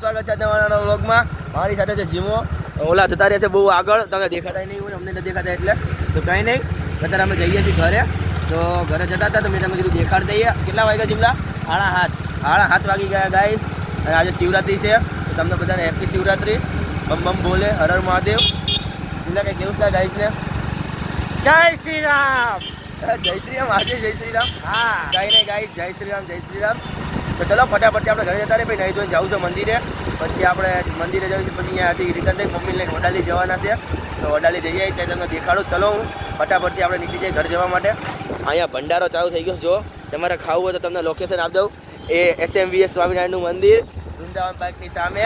સ્વાગત છે તમારા વ્લોગમાં. મારી સાથે છે જીમો. ઓલા જતા રહે છે બહુ આગળ, તમે દેખાતા નહીં હોય, અમને નથી દેખાતા એટલે તો કંઈ નહીં. અત્યારે અમે જઈએ છીએ ઘરે. તો ઘરે જતા હતા તો મેં તમે કીધું દેખાડ દઈએ. કેટલા વાગ્યા જીમલા? 7:30 વાગી ગયા ગાઈસ. અને આજે શિવરાત્રી છે તો તમને બધાને હેપી શિવરાત્રી. બમ બમ બોલે, હર હર મહાદેવ. શિવલા કંઈ કેવું છે ગાઈસને? જય શ્રી રામ. જય શ્રી રામ. આજે જય શ્રી રામ. હા, કાંઈ નહીં ગાઈસ, જય શ્રી રામ, જય શ્રી રામ. તો ચલો ફટાફટ આપણે ઘરે જતા રહે ભાઈ. નહીં જોઈને જાઉં છે મંદિરે. પછી આપણે મંદિરે જઈશું, પછી અહીંયાથી રિટર્ન થઈ મમ્મી લઈને વડાલી જવાના છે. તો વડાલી જઈએ ત્યાં તમને દેખાડું. ચલો હું ફટાફટથી આપણે નીકળી જઈએ ઘર જવા માટે. અહીંયા ભંડારો ચાલુ થઈ ગયો. જો તમારે ખાવું હોય તો તમને લોકેશન આપી દઉં. એ SMVS સ્વામિનારાયણનું મંદિર, વૃંદાવન પાર્કની સામે,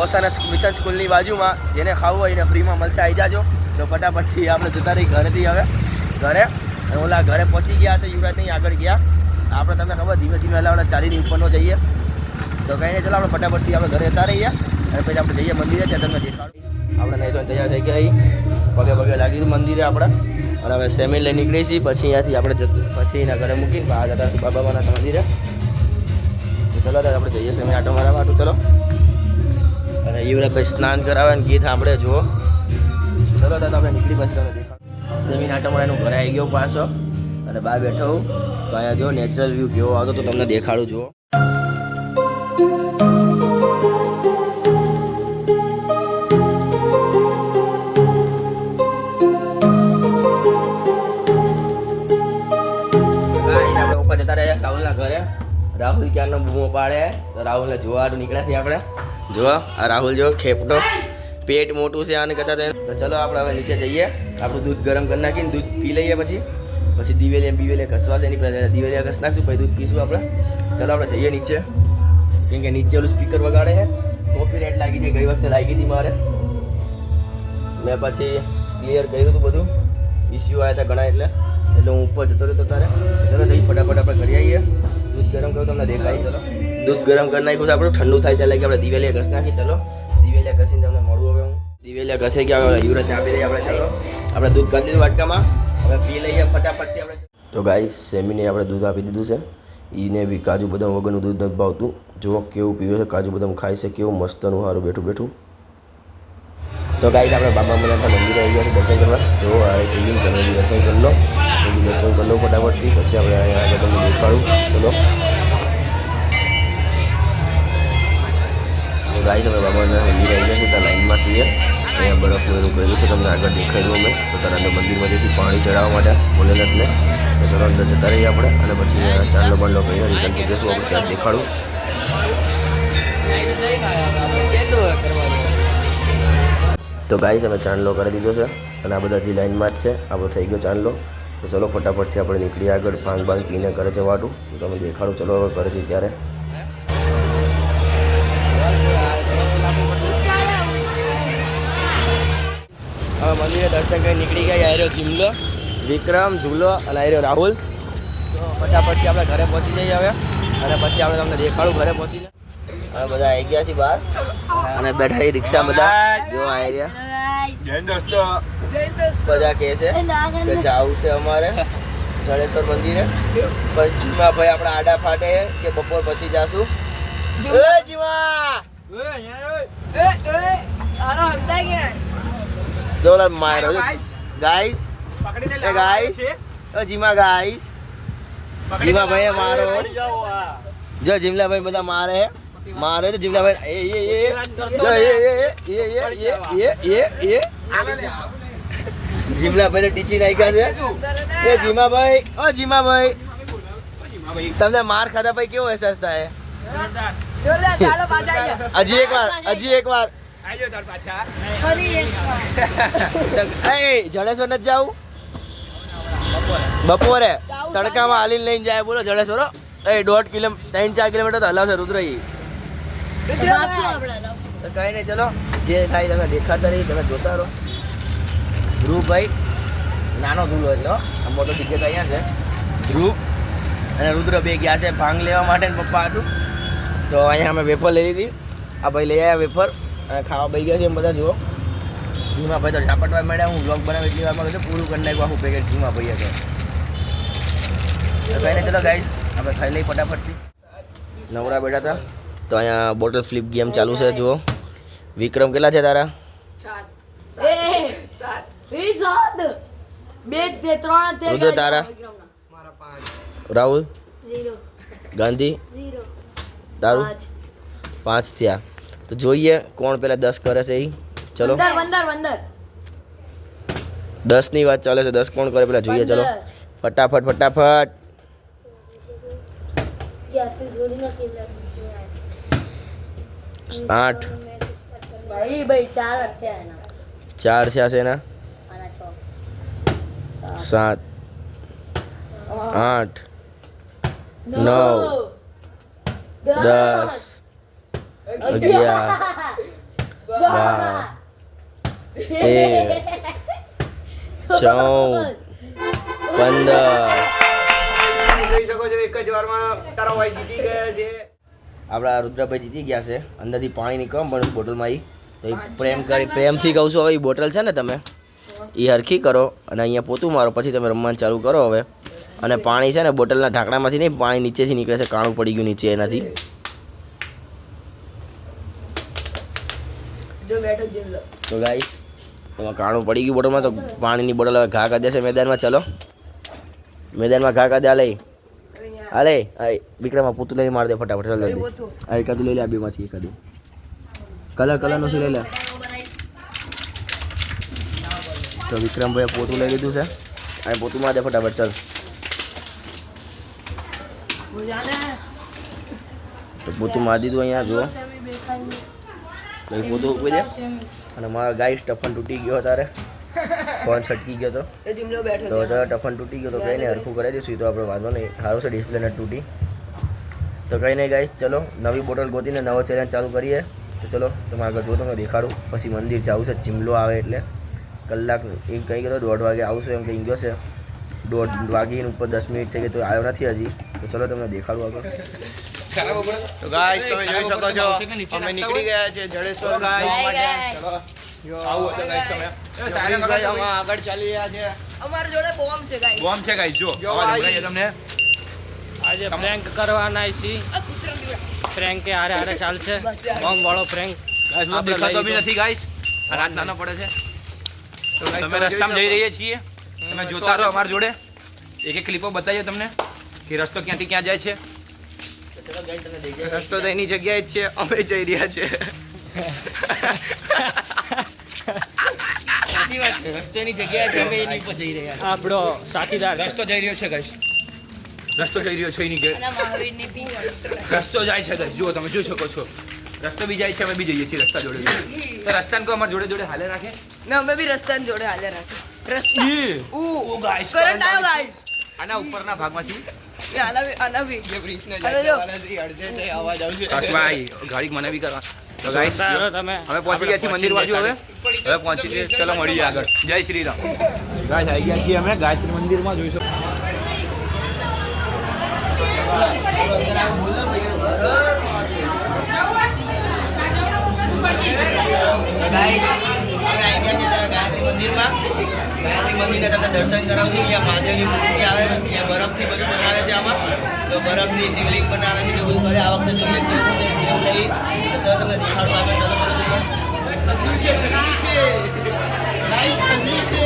ઓસાના મિશન સ્કૂલની બાજુમાં. જેને ખાવું હોય એને ફ્રીમાં મળશે, આવી જાજો. તો ફટાફટથી આપણે જતા રહી ઘરેથી હવે ઘરે. ઓલા ઘરે પહોંચી ગયા છે, યુવરાજની આગળ ગયા. આપણે તમને ખબર ધીમે ધીમે આપણે ચાલીની ઉપરનો જઈએ. તો કંઈ નહીં, ચાલો આપણે ફટાફટથી આપણે ઘરે જતા રહીએ અને પછી આપણે જઈએ મંદિરે. ત્યાં તમને દેખાડીશ. આપણે નહીં તો તૈયાર થઈ ગયા, પગે પગે લાગી દીધું મંદિરે આપણે. અને હવે સેમી લઈ નીકળી છીએ. પછી અહીંયાથી આપણે પછી એના ઘરે મૂકીને બહાર જતા બાબા માના મંદિરે. તો ચલો ત્યારે આપણે જઈએ સેમી આટો મારવા વાટું. ચલો. અને યુવરાજભાઈ સ્નાન કરાવે અને ગીત આપણે જુઓ. ચલો દાદા આપણે નીકળી પછી તમને દેખાડું. સેમી આટો મારાનું ઘરે આવી ગયો પાછો અને બહાર બેઠો હું. તો અહીંયા જો નેચરલ વ્યૂ કેવો આવતો તો તમને દેખાડું. જુઓ ઉપર જતા રહ્યા રાહુલના ઘરે. રાહુલ ક્યારનો બૂમો પાડે તો રાહુલને જોવાનું નીકળ્યા છીએ આપણે. જો આ રાહુલ જો ખેપટો, પેટ મોટું છે આને કહેતા. તો ચલો આપણે હવે નીચે જઈએ. આપણું દૂધ ગરમ કરી નાખીને દૂધ પી લઈએ. પછી દિવેલિયા ઘસવા છે એની દિવેલિયા ઘસ નાખશું, પછી દૂધ પીશું આપણે. ચલો આપણે જઈએ નીચે. કેમ કે નીચે ઓલું સ્પીકર વગાડે છે, કોપીરાઇટ લાગી જાય. ગઈ વખતે લાગી હતી મારે, મેં પછી ક્લિયર કર્યું હતું બધું. ઇસ્યુ આવ્યા હતા ઘણા એટલે હું ઉપર જતો રહ્યો તારે. ચલો જઈ ફટાફટ આપણે ઘરે આવીએ. દૂધ ગરમ કરું તમને દેખાય. ચલો દૂધ ગરમ કરી નાખ્યું છે આપણું. ઠંડુ થાય ત્યાં લાગી આપણે દિવેલિયા ઘસ નાખી. ચલો દિવેલિયા ઘસીને તમને મળું. હવે હું દિવેલિયા ઘસે કે યુવરાજને આપી દઈએ આપણે. ચલો આપણે દૂધ કરી દીધું વાટકામાં, હવે પી લઈએ ફટાફટથી આપણે. તો ગાઈસ સેમીને આપણે દૂધ આપી દીધું છે. એને બી કાજુ બદામ વગરનું દૂધ નથી ભાવતું. જુઓ કેવું પીવે છે, કાજુ બદામ ખાય છે, કેવું મસ્તનું સારું બેઠું બેઠું. તો ગાઈસ આપણે બાબા મનાના મંદિરે આવી ગયા છે દર્શન કરવા. જો આ શિવલિંગ તમે બી દર્શન કરી લો, એ બી દર્શન કરી લો ફટાફટથી. પછી આપણે અહીંયા આગળ તમને દેખાડું. ચલો તો ગાઈસ અમે બાબા મનાના મંદિરે આવી ગયા છે. ત્યાં લાઈનમાં છીએ. અહીંયા બરફનું એનું કર્યું છે, તમને આગળ દેખાડ્યું અમે. તો તારા અંદર મંદિરમાંથી પાણી ચડાવવા માટે ભોલેનાથને. તો ચલો અંદર જતા રહીએ આપણે. અને પછી ચાંદલો બાંડલો કરીને રિટર્ન થઈ જઈશું આપણે. ત્યાં દેખાડું. તો ગાઈસ અમે ચાંદલો કરી દીધો છે અને આ બધા જે લાઈનમાં જ છે. આપણો થઈ ગયો ચાંદલો. તો ચલો ફટાફટથી આપણે નીકળીએ આગળ. ભાંગ ભાંગ પીને ઘરે જવાનું. તો તમે દેખાડું. ચલો હવે ઘરેથી ત્યારે હવે મંદિરે દર્શન કરી નીકળી ગયા. આયરો જીમલો, વિક્રમ, ઝૂલો અને આયરો રાહુલ. તો ફટાફટથી આપણે ઘરે પહોંચી જઈએ હવે. અને પછી આપણે તમને દેખાડું ઘરે પહોંચીને. હવે બધા આવી ગયા છીએ બહાર અને બેઠા રિક્ષા બધા. જો આયર્યા બધા કહે છે કે જવું છે અમારે જડેશ્વર મંદિરે. પણ જીમા ભાઈ આપણે આડા ફાટે કે બપોર પછી જાશું. જીમા ભાઈ મારો જો જીમલા ભાઈ બધા મારે તો જીમલા ભાઈ જીમલા ભાઈ ટીચી નાખ્યા છે. એ જીમા ભાઈ તમને માર ખાધા ભાઈ કેવો અહેસાસ થાય? હજી એક વાર જડેશ્વર નથી જાવું? બપોરે તડકામાં હાલીને લઈને જાય. બોલો જડેશ્વર 1.5 કિલોમીટર 3-4 કિલોમીટર તો હલાવશે રુદ્ર. કઈ નહીં, ચલો જે થાય તમે દેખાડતા રહી, તમે જોતા રહો. ધ્રુવભાઈ નાનો ધૂલો એટલે આ મોટો ટિકિટ અહીંયા છે. ધ્રુવ અને રુદ્ર બે ગયા છે ભાંગ લેવા માટે. પપ્પા હતું તો અહીંયા અમે વેફર લઈ લીધી. આ ભાઈ લઈ આવ્યા વેફર અને ખાવા બઈ ગયા છે એમ બધા. જુઓ જીમા ભાઈ તો ઝાપટવા મળ્યા. હું બ્લોગ બનાવી એટલી વારમાં કહ્યું પૂરું કરી નાખ્યું આખું પેકેટ જીમા ભાઈએ. તો કઈ નહીં, ચલો ગાઈસ આપણે ખાઈ લઈ ફટાફટથી. નવરા બેઠા હતા તો અહીંયા બોટલ ફ્લિપ ગેમ ચાલુ છે જુઓ. વિક્રમ કેટલા છે તારા? 7. રુદ્ર તારા? રાહુલ? ગાંધી? તારું? 5 થયા. તો જોઈએ કોણ પેલા 10 કરે છે એ. ચલો 10 ની વાત ચાલે છે. 10 કોણ કરે પેલા જોઈએ. ચલો ફટાફટ ફટાફટ. 8 4 થયા છે એના. 7 8 9 10 11 12 13 14 15. જોઈ શકો છો એક જ વારમાં તારાભાઈ જીતી ગયા છે. આપણા રુદ્રભાઈ જીતી ગયા છે. અંદરથી પાણી નીકળ પણ બોટલમાં તો એ પ્રેમથી કહું છું હવે એ બોટલ છે ને તમે એ હરખી કરો અને અહીંયા પોતું મારો પછી તમે રમવાનું ચાલુ કરો હવે. અને પાણી છે ને બોટલના ઢાંકણામાંથી નહીં પાણી નીચેથી નીકળે છે. કાણું પડી ગયું નીચે એનાથી. તો ગાઈસ એમાં કાણું પડી ગયું બોટલમાં તો પાણીની બોટલ હવે ઘા કરી દેશે મેદાનમાં. ચલો મેદાનમાં ઘા કરી દે. હાલે વિક્રમમાં પોતું લઈને માર દે ફટાફટ. ચાલ જલ્દી. આ એકાદું લઈ લે. આ બેમાંથી એકાદું કલરનું છે લઈ લે. તો વિક્રમભાઈ પોતું લઈ લીધું છે. આ પોતું માર દે ફટાફટ. ચાલ તો પોતું મારી દીધું અહીંયા જુઓ. પોતું ઉકવી દે. અને મારા ગાય ટફન તૂટી ગયો તારે ફોન છટકી ગયો તો ટફન તૂટી ગયો તો કંઈ નહીં હરખું કરી દઈશું. તો આપણે વાંધો નહીં. સારું છે ડિસ્પ્લે નથી તૂટી. તો કંઈ નહીં ગાઈસ ચલો નવી બોટલ ગોતીને નવો ચેલેન્જ ચાલુ કરીએ. તો ચલો તમે આગળ જો તમને દેખાડું. પછી મંદિર જવું છે. ચીમલો આવે એટલે કલાક એમ કહી ગયો 1:30 વાગે આવશે એમ કહી ગયો છે. 1:30 વાગીને ઉપર 10 મિનિટ થઈ ગઈ તો આવ્યો નથી હજી. તો ચલો તમને દેખાડું આગળ. તો ગાઈસ તમે જોઈ શકો છો અમે નીકળી ગયા છે જડેશ્વર ગાઈસ માટે. ચલો આવું હતું ગાઈસ તમે સાયરન ભાઈ અમે આગળ ચાલી રહ્યા છે. અમારી જોડે બોમ્બ છે ગાઈસ. બોમ્બ છે ગાઈસ જો અવાજ સંભળાય છે તમને. આજે પ્રેન્ક કરવાના છે. પ્રેન્ક કે હારે હારે ચાલશે. બોમ્બ વાળો પ્રેન્ક ગાઈસ હું દેખાતો બી નથી ગાઈસ. આ રાત નાનો પડે છે. તમે રસ્તામાં જઈ રહ્યા છીએ. તમે જોતા રહો અમારી જોડે. એક એક ક્લિપો બતાવીએ તમને કે રસ્તો ક્યાંથી ક્યાં જાય છે. રસ્તો તો એની જગ્યાએ જ છે. અમે જઈ રહ્યા છે. રસ્તેની જગ્યાએ છે અમે એની ઉપર જઈ રહ્યા. આપણો સાથીદાર રસ્તો જઈ રહ્યો છે ગાઈસ. રસ્તો જઈ રહ્યો છે એની અને મહાવીરની બી રસ્તો જાય છે ગાઈસ. જુઓ તમે જોઈ શકો છો. રસ્તો બી જાય છે અમે બી જઈએ છીએ રસ્તા જોડે જોડે. તો રસ્તાને કહો અમારી જોડે જોડે હાલે રાખે. ને અમે બી રસ્તાની જોડે હાલે રાખે. રસ્તા ઓ ગાઈસ કરંટ આવ્યો ગાઈસ. આના ઉપરના ભાગમાંથી ને આના બી જે બ્રિજને અરે જો. અડશે તો અવાજ આવશે. કસવાઈ ગાડી મને બી કરવા. તો ગાઈસ જોતા રહો તમે. હવે પહોંચી ગયા છીએ મંદિર બાજુ. હવે પહોંચી ગયા. ચલો મળીએ આગળ. જય શ્રી રામ. ગાઈસ આવી ગયા છીએ અમે ગાયત્રી મંદિરમાં. જોઈ શકો ગાયત્રી મંદિરમાં. ગાયત્રી મંદિરને તમને દર્શન કરાવું છું. અહીંયા મહાદેવની મૂર્તિ આવે. અહીંયા બરફથી બધું બનાવે છે. આમાં તો બરફની શિવલિંગ બનાવે છે. બધું કરે. આ વખતે જોઈએ કેવું છે કેવું નહીં. તો ચલો તમને દેખાડું આગળ. ચલો ચલો ઠંડી છે ઠંડી છે ગાઈસ ઠંડી છે.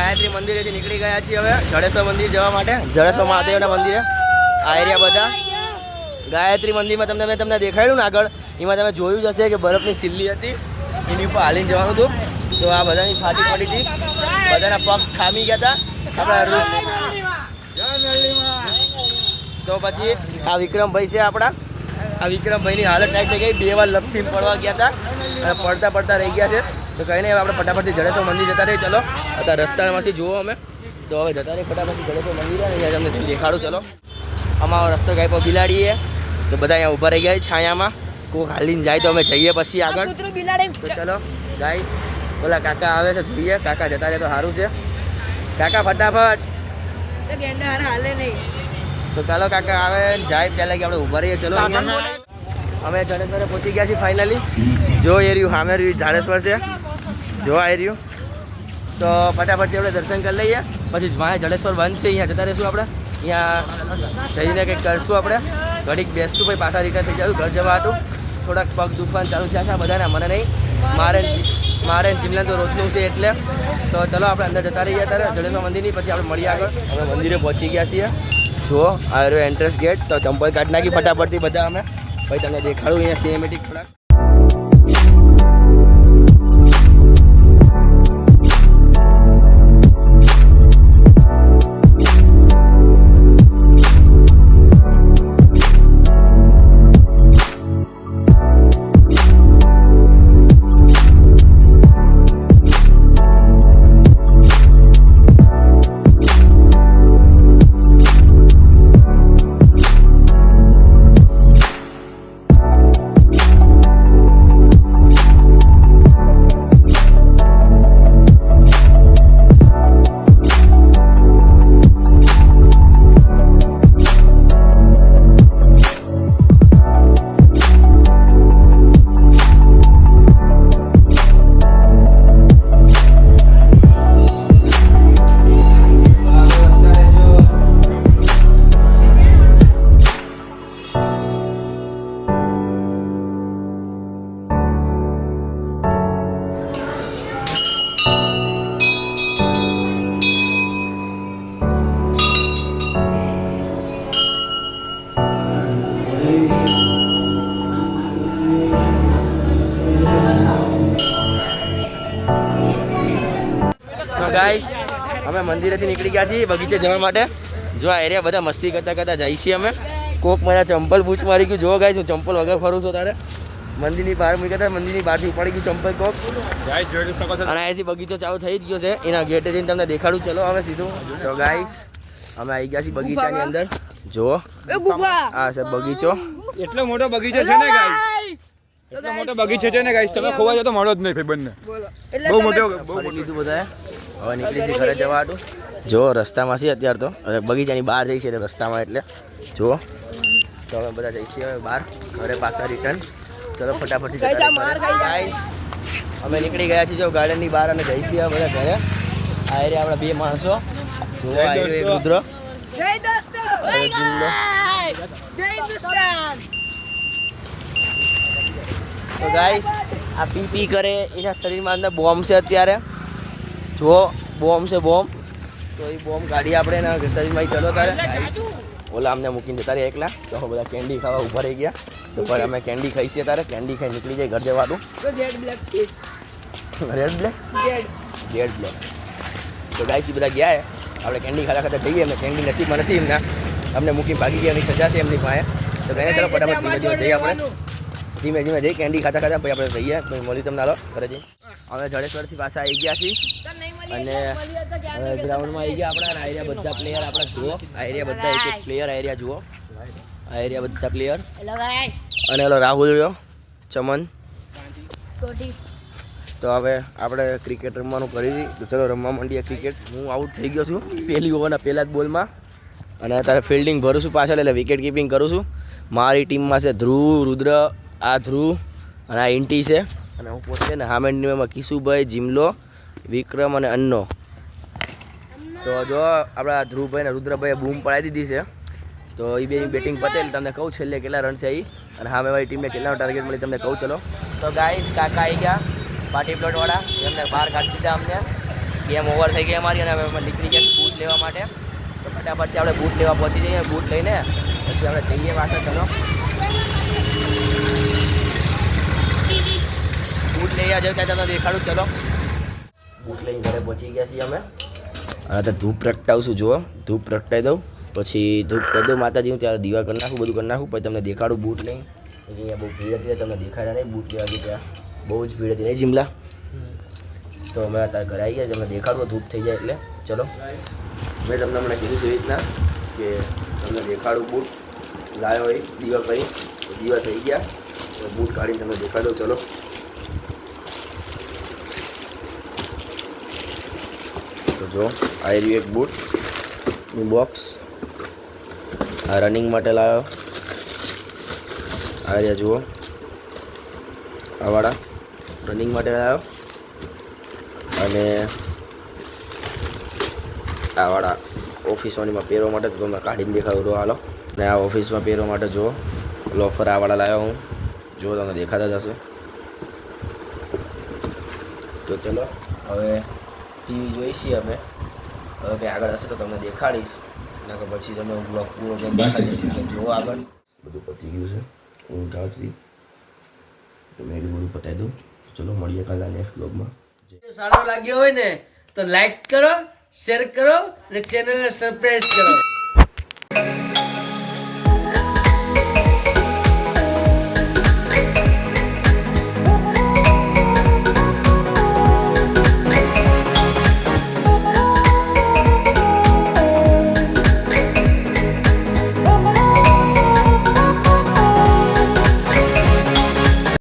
ગાયત્રી મંદિરેથી નીકળી ગયા છીએ હવે જડેશ્વર મંદિર જવા માટે. જડેશ્વર મહાદેવના મંદિરે આ એરિયા બધા. ગાયત્રી મંદિરમાં મેં તમને દેખાડ્યું ને આગળ, એમાં તમે જોયું જ હશે કે બરફની સિલ્લી હતી, એની ઉપર હાલીને જવાનું હતું. તો આ બધાની ફાટી પડી હતી, બધાના પગ ખામી ગયા હતા આપણા. તો પછી આ વિક્રમભાઈ છે આપણા. આ વિક્રમભાઈની હાલત ટાઈટ થઈ ગઈ, 2 વાર લપસીને પડવા ગયા હતા અને પડતા રહી ગયા છે. તો કંઈ નહીં, હવે આપણે ફટાફટથી જડેશ્વર મંદિર જતા રહીએ. ચલો અત્યારે રસ્તામાંથી જુઓ અમે, તો હવે જતા રહીએ ફટાફટથી જડેશ્વર મંદિર. અહીંયા તમને દેખાડું. ચલો અમારો રસ્તો ગાય પર બિલાડીએ, તો બધા અહીંયા ઊભા રહી ગયા છાયામાં. કોઈક હાલીને જાય તો અમે જઈએ પછી આગળ. તો ચલો ગાઈસ, બોલા કાકા આવે છે, જોઈએ. કાકા જતા રહે તો સારું છે. કાકા ફટાફટ. તો ચાલો કાકા આવે જાય ત્યાં લાગી આપણે ઊભા રહીએ. ચલો અમે જડેશ્વરે પહોંચી ગયા છીએ ફાઇનલી. જો એરિયું સામે રહ્યું જાડેશ્વર છે, જો આ એરિયું. તો ફટાફટથી આપણે દર્શન કરી લઈએ, પછી મારે જડેશ્વર બંધ છે, અહીંયા જતા રહીશું આપણે. અહીંયા જઈને કંઈક કરશું આપણે, ઘડીક બેસશું, પછી પાછા રિટર્ન થઈ જશું ઘર જવા હતું. થોડાક પગ દુખવાનું ચાલુ થયા છે બધાને, મને નહીં, મારે જીમલા તો રોજનું છે એટલે. તો ચલો આપણે અંદર જતા રહીએ અત્યારે જડેશ્વર મંદિરની, પછી આપણે મળીએ આગળ. અમે મંદિરે પહોંચી ગયા છીએ. જુઓ આ રહ્યો એન્ટ્રન્સ ગેટ. તો ચંપલ કાઢી નાખી ફટાફટથી બધા અમે, પછી તમને દેખાડું અહીંયા સિનેમેટિક થોડાક. ગાઈસ અમે મંદિરેથી નીકળી ગયા છીએ બગીચે જવા માટે. જો આ એરિયા બધા મસ્તી કરતા જાય છીએ અમે. કોક મારા ચંપલ પૂછ મારી ગયું. જો ગાઈસ હું ચંપલ વગર ફરું છું તારે. મંદિરની બહાર મૂક્યા હતા, મંદિરની બહારથી ઉપાડી ગયું ચંપલ કોક. અને અહીંથી બગીચો ચાલુ થઈ જ ગયો છે, એના ગેટે જઈને તમને દેખાડું. ચલો હવે સીધું. તો ગાઈસ અમે આવી ગયા છીએ બગીચાની અંદર. જુઓ આ છે બગીચો. એટલો મોટો બગીચો છે ને ગાઈસ, એટલો મોટો બગીચો છે ને ગાઈસ, તમે ખોવા જાવ તો મળો જ નહીં ભાઈ બંને. બહુ મોટો લીધું બધાએ. હવે નીકળી છે ઘરે જવા હતું. જો રસ્તામાં છે અત્યારે તો, અને બગીચાની બહાર જઈ છે રસ્તામાં એટલે. જુઓ તો અમે બધા જઈશું હવે બહાર ઘરે પાછા રિટર્ન. ચલો ફટાફટથી ગાઈસ અમે નીકળી ગયા છીએ જો ગાર્ડનની બહાર અને જઈશું હવે બધા ઘરે. આ એરિયા આપણા 2 માણસો. જો આ એરિયો એક રુદ્ર. જય દોસ્તો, જય હિન્દુસ્તાન. તો ગાઈસ આ પી કરે, એના શરીરમાં અંદર બોમ્બ છે અત્યારે. જો બોમ્બ છે બોમ્બ. તો એ બોમ્બ કાઢી આપણે એના શરીરમાં ચલો તારે. ઓલા અમને મૂકીને જતા રહ્યા એકલા. તો બધા કેન્ડી ખાવા ઊભા રહી ગયા. તો પણ અમે કેન્ડી ખાઈ છીએ તારે. કેન્ડી ખાઈ નીકળી જાય ઘર જવાનું. Red black red black red black. તો ગાઈસ બધા ગયા આપણે કેન્ડી ખાતા જઈએ. એમને કેન્ડી નસીબમાં નથી, એમના અમને મૂકીને ભાગી ગયા. એની સજા છે એમની પાસે. તો કહે ચલો ફટાફટ જઈએ આપણે. ધીમે ધીમે જઈ કેન્ડી ખાતા પછી આપણે જઈએ. પછી મળી તમને હાલો ઘરે જઈ. અમે જડેશ્વરથી પાછા આવી ગયા છીએ અને ગ્રાઉન્ડમાં આવી ગયા આપણા. આ એરિયા બધા પ્લેયર આપણા જુઓ. આ એરિયા બધા એક પ્લેયર. આ એરિયા જુઓ. આ એરિયા બધા પ્લેયર. અને ઓલો રાહુલ રહ્યો, ચમન. તો હવે આપણે ક્રિકેટ રમવાનું કરી દીધી. તો ચલો રમવા માંડીએ ક્રિકેટ. હું આઉટ થઈ ગયો છું પહેલી ઓવરના પહેલા જ બોલમાં. અને અત્યારે ફિલ્ડિંગ ભરું છું પાછળ, એટલે વિકેટ કીપિંગ કરું છું. મારી ટીમમાં છે ધ્રુવ, રુદ્ર, આ ધ્રુવ અને આ ઇન્ટી છે. અને હું પોતે ને હામેન્ડીમાં કિશુભાઈ, જીમલો, વિક્રમ અને અન્નો. તો જો આપણા ધ્રુવભાઈ ને રુદ્રભાઈએ બૂમ પડાવી દીધી છે. તો એ બેની બેટિંગ પતે એટલે તમને કહું છેલ્લે કેટલા રન છે એ, અને સામે વાળી ટીમને કેટલા ટાર્ગેટ મળી તમને કહું. ચલો તો ગાઈસ કાકા આવી ગયા પાર્ટી પ્લોટવાળા. એમને બહાર કાઢી દીધા અમને. ગેમ ઓવર થઈ ગઈ અમારી અને હવે અમે નીકળી ગયા બૂટ લેવા માટે. તો ફટાફટથી આપણે બૂટ લેવા પહોંચી જઈએ. બૂટ લઈને પછી આપણે જઈએ પાછળ. ચલો બૂટ લઈ આવ્યા ત્યાં તમને દેખાડું. ચલો બૂટ લઈને ઘરે પહોંચી ગયા છીએ અમે. હા તો ધૂપ પ્રગટાવશું. જુઓ ધૂપ પ્રગટાવી દઉં પછી ધૂપ કરી દઉં માતાજીનું. ત્યારે દીવા કરી નાખું, બધું કરી નાખું. પછી તમને દેખાડું બૂટ લઈને. અહીંયા બહુ ભીડ હતી, તમને દેખાડ્યા નહીં બૂટ લેવા ગઈ ત્યાં બહુ જ ભીડ હતી નહીં જીમલા. તો અમે અત્યારે ઘરે આવી ગયા. તમને દેખાડું ધૂપ થઈ જાય એટલે. ચલો મેં તમને હમણાં કીધું એવી રીતના કે તમને દેખાડું બૂટ લાવ્યો હોય દીવા કરી. તો દીવા થઈ ગયા તો બૂટ કાઢીને તમને દેખાડો. ચલો તો જો આ રહ્યું એક બૂટનું બોક્સ. આ રનિંગ માટે લાવ્યો. આ રહ્યા જુઓ આવાળા રનિંગ માટે લાવ્યો. અને આવાળા ઓફિસવાળીમાં પહેરવા માટે તો તમને કાઢીને દેખાડું રહો હાલો. ને આ ઓફિસમાં પહેરવા માટે જુઓ લોફર આવાળા લાવ્યો હું. જુઓ તમને દેખાતા જ હશે. તો ચલો હવે ટીવી જોઈશી અમે. હવે કંઈ આગળ હશે તો તમને દેખાડીશ. ના તો પછી તમે બ્લોગ પૂરો કંઈક દેખાડી જુઓ આગળ. બધું પતી ગયું છે. હું ગાવથી તો મેં બધું પતાવી દઉં. ચલો મળીએ કાલે નેક્સ્ટ બ્લોગમાં. સારો લાગ્યો હોય ને તો લાઈક કરો, શેર કરો અને ચેનલને સબસ્ક્રાઇબ કરો.